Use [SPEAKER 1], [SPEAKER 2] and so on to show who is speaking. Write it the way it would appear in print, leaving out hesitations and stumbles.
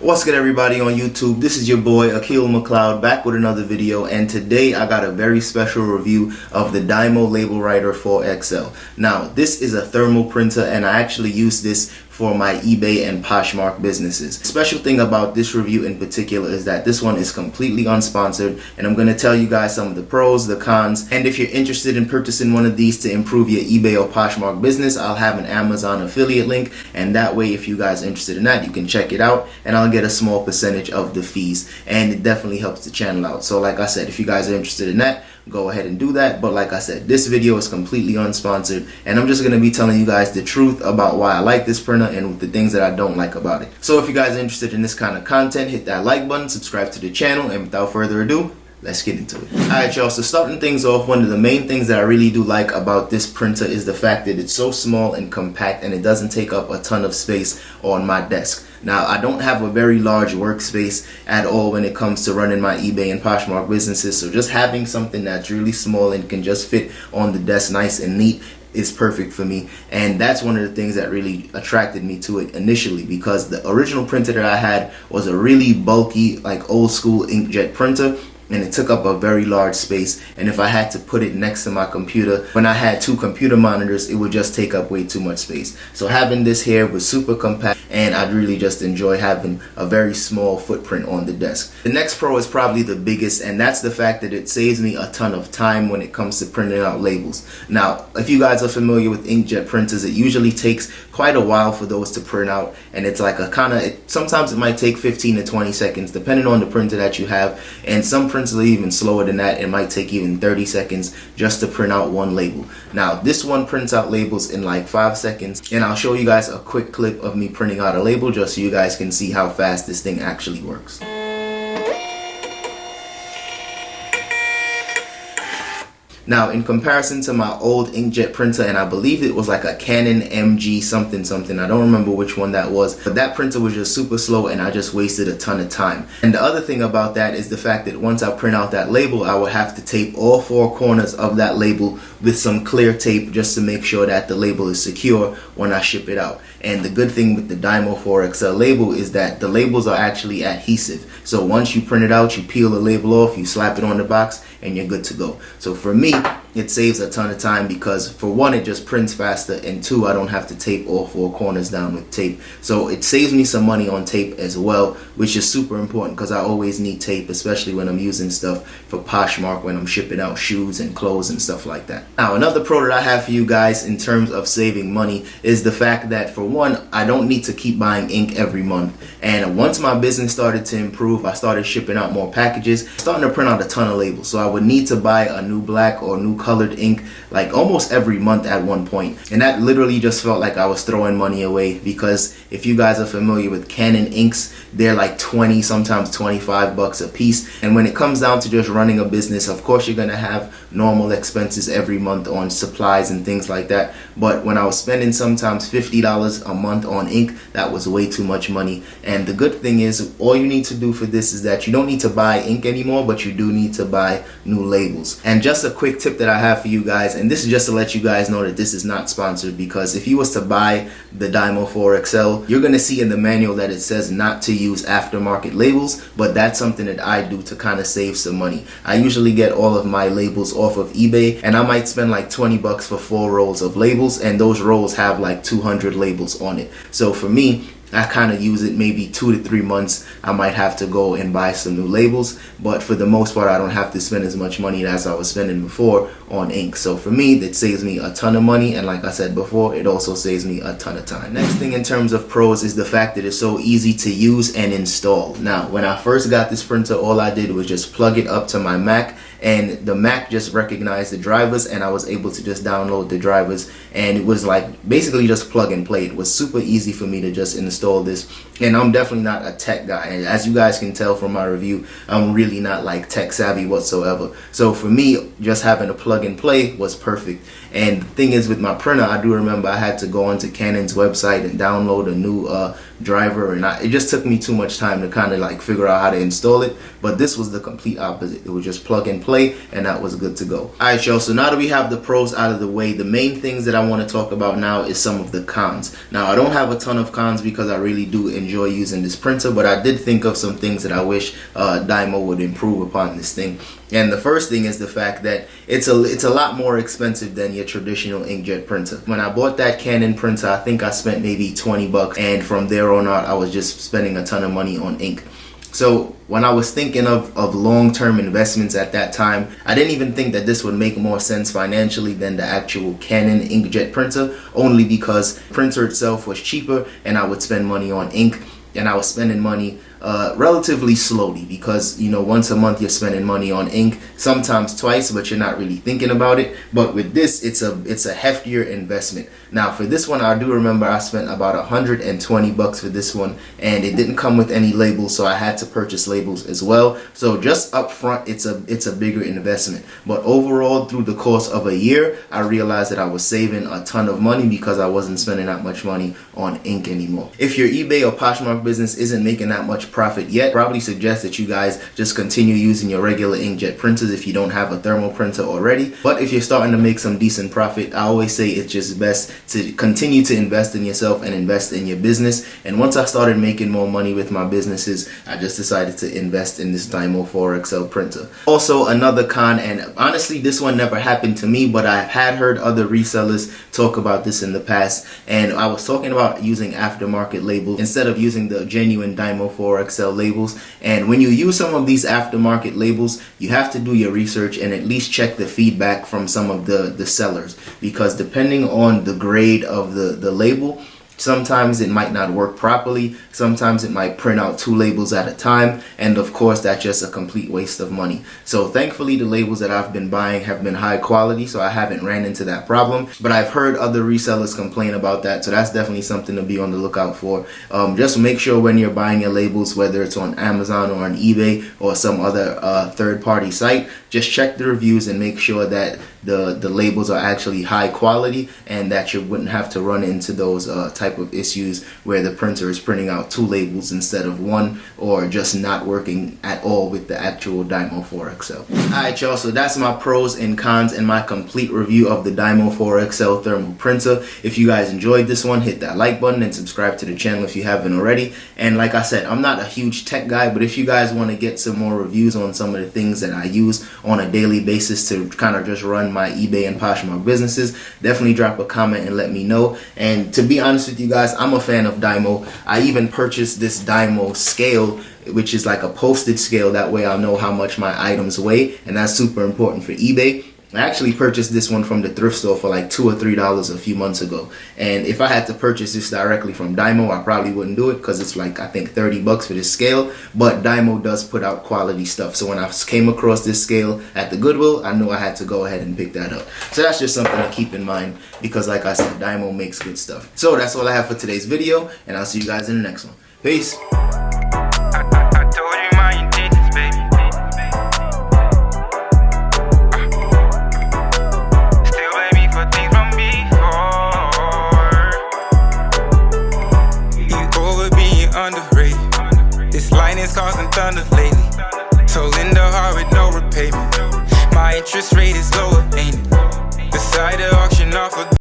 [SPEAKER 1] What's good, everybody on YouTube? This is your boy Akil McLeod back with another video, and today I got a very special review of the Dymo LabelWriter 4XL. Now this is a thermal printer and I actually use this for my eBay and Poshmark businesses. The special thing about this review in particular is that this one is completely unsponsored, and I'm going to tell you guys some of the pros, the cons, and if you're interested in purchasing one of these to improve your eBay or Poshmark business, I'll have an Amazon affiliate link, and that way if you guys are interested in that, you can check it out and I'll get a small percentage of the fees, and it definitely helps the channel out. So like I said, if you guys are interested in that, go ahead and do that. But like I said, this video is completely unsponsored and I'm just going to be telling you guys the truth about why I like this printer and the things that I don't like about it. So if you guys are interested in this kind of content, hit that like button, subscribe to the channel, and without further ado, let's get into it. Alright y'all, so starting things off, one of the main things that I really do like about this printer is the fact that it's so small and compact and it doesn't take up a ton of space on my desk. Now, I don't have a very large workspace at all when it comes to running my eBay and Poshmark businesses, so just having something that's really small and can just fit on the desk nice and neat is perfect for me. And that's one of the things that really attracted me to it initially, because the original printer that I had was a really bulky, like old school inkjet printer, and it took up a very large space, and if I had to put it next to my computer when I had two computer monitors, it would just take up way too much space. So having this here was super compact, and I'd really just enjoy having a very small footprint on the desk. The next pro is probably the biggest, and that's the fact that it saves me a ton of time when it comes to printing out labels. Now, if you guys are familiar with inkjet printers, it usually takes quite a while for those to print out, and it's like a sometimes it might take 15 to 20 seconds depending on the printer that you have, and some printers are even slower than that. It might take even 30 seconds just to print out one label. Now this one prints out labels in like 5 seconds, and I'll show you guys a quick clip of me printing out a label just so you guys can see how fast this thing actually works. Now, in comparison to my old inkjet printer, and I believe it was like a Canon MG something, I don't remember which one that was, but that printer was just super slow and I just wasted a ton of time. And the other thing about that is the fact that once I print out that label, I would have to tape all four corners of that label with some clear tape just to make sure that the label is secure when I ship it out. And the good thing with the Dymo 4XL label is that the labels are actually adhesive. So once you print it out, you peel the label off, you slap it on the box, and you're good to go. So for me, it saves a ton of time because for one, it just prints faster, and two, I don't have to tape all four corners down with tape. So it saves me some money on tape as well, which is super important because I always need tape, especially when I'm using stuff for Poshmark, when I'm shipping out shoes and clothes and stuff like that. Now, another pro that I have for you guys in terms of saving money is the fact that for one, I don't need to keep buying ink every month. And once my business started to improve, I started shipping out more packages, starting to print out a ton of labels. So I would need to buy a new black or new colored ink like almost every month at one point, and that literally just felt like I was throwing money away, because if you guys are familiar with Canon inks, they're like 20, sometimes 25 bucks a piece. And when it comes down to just running a business, of course you're gonna have normal expenses every month on supplies and things like that, but when I was spending sometimes $50 a month on ink, that was way too much money. And the good thing is, all you need to do for this is that you don't need to buy ink anymore, but you do need to buy new labels. And just a quick tip that I have for you guys, and this is just to let you guys know that this is not sponsored, because if you was to buy the Dymo 4XL, you're gonna see in the manual that it says not to use aftermarket labels, but that's something that I do to kind of save some money. I usually get all of my labels off of eBay, and I might spend like 20 bucks for 4 rolls of labels, and those rolls have like 200 labels on it. So for me, I kind of use it maybe 2 to 3 months. I might have to go and buy some new labels, but for the most part, I don't have to spend as much money as I was spending before on ink. So for me, that saves me a ton of money, and like I said before, it also saves me a ton of time. Next thing in terms of pros is the fact that it's so easy to use and install. Now, when I first got this printer, all I did was just plug it up to my Mac, and the Mac just recognized the drivers, and I was able to just download the drivers, and it was like basically just plug and play. It was super easy for me to just install this, and I'm definitely not a tech guy, and as you guys can tell from my review, I'm really not like tech savvy whatsoever. So for me, just having a plug and play was perfect. And the thing is, with my printer, I do remember I had to go onto Canon's website and download a new driver, and it just took me too much time to kind of like figure out how to install it. But this was the complete opposite. It was just plug and play, and that was good to go. Alright y'all, so now that we have the pros out of the way, the main things that I want to talk about now is some of the cons. Now I don't have a ton of cons because I really do enjoy using this printer, but I did think of some things that I wish Dymo would improve upon this thing. And the first thing is the fact that it's a lot more expensive than your traditional inkjet printer. When I bought that Canon printer, I think I spent maybe 20 bucks, and from there on out I was just spending a ton of money on ink. So when I was thinking of long-term investments at that time, I didn't even think that this would make more sense financially than the actual Canon inkjet printer, only because the printer itself was cheaper and I would spend money on ink, and I was spending money relatively slowly, because you know, once a month you're spending money on ink, sometimes twice, but you're not really thinking about it. But with this, it's a heftier investment. Now for this one, I do remember I spent about 120 bucks for this one, and it didn't come with any labels, so I had to purchase labels as well. So just up front, it's a bigger investment. But overall, through the course of a year, I realized that I was saving a ton of money because I wasn't spending that much money on ink anymore. If your eBay or Poshmark business isn't making that much profit yet, probably suggest that you guys just continue using your regular inkjet printers if you don't have a thermal printer already. But if you're starting to make some decent profit, I always say it's just best to continue to invest in yourself and invest in your business. And once I started making more money with my businesses, I just decided to invest in this Dymo 4XL printer. Also, another con, and honestly this one never happened to me, but I've heard other resellers talk about this in the past, and I was talking about using aftermarket labels instead of using the genuine Dymo 4XL labels. And when you use some of these aftermarket labels, you have to do your research and at least check the feedback from some of the sellers, because depending on the grade of the label, sometimes it might not work properly, sometimes it might print out 2 labels at a time, and of course that's just a complete waste of money. So thankfully the labels that I've been buying have been high quality, so I haven't ran into that problem. But I've heard other resellers complain about that, so that's definitely something to be on the lookout for. Just make sure when you're buying your labels, whether it's on Amazon or on eBay or some other third-party site, just check the reviews and make sure that the labels are actually high quality, and that you wouldn't have to run into those type of issues where the printer is printing out 2 labels instead of 1, or just not working at all with the actual Dymo 4XL. Alright y'all, so that's my pros and cons and my complete review of the Dymo 4XL thermal printer. If you guys enjoyed this one, hit that like button and subscribe to the channel if you haven't already. And like I said, I'm not a huge tech guy, but if you guys want to get some more reviews on some of the things that I use on a daily basis to kind of just run my eBay and Poshmark businesses, definitely drop a comment and let me know. And to be honest with you guys, I'm a fan of Dymo. I even purchased this Dymo scale, which is like a postage scale. That way I'll know how much my items weigh, and that's super important for eBay. I actually purchased this one from the thrift store for like $2 or $3 a few months ago. And if I had to purchase this directly from Dymo, I probably wouldn't do it, because it's like, I think 30 bucks for this scale. But Dymo does put out quality stuff. So when I came across this scale at the Goodwill, I knew I had to go ahead and pick that up. So that's just something to keep in mind, because like I said, Dymo makes good stuff. So that's all I have for today's video, and I'll see you guys in the next one. Peace.
[SPEAKER 2] Underrated. This line is causing thunder lately. So lend a heart with no repayment. My interest rate is lower, ain't it? Decide to auction off a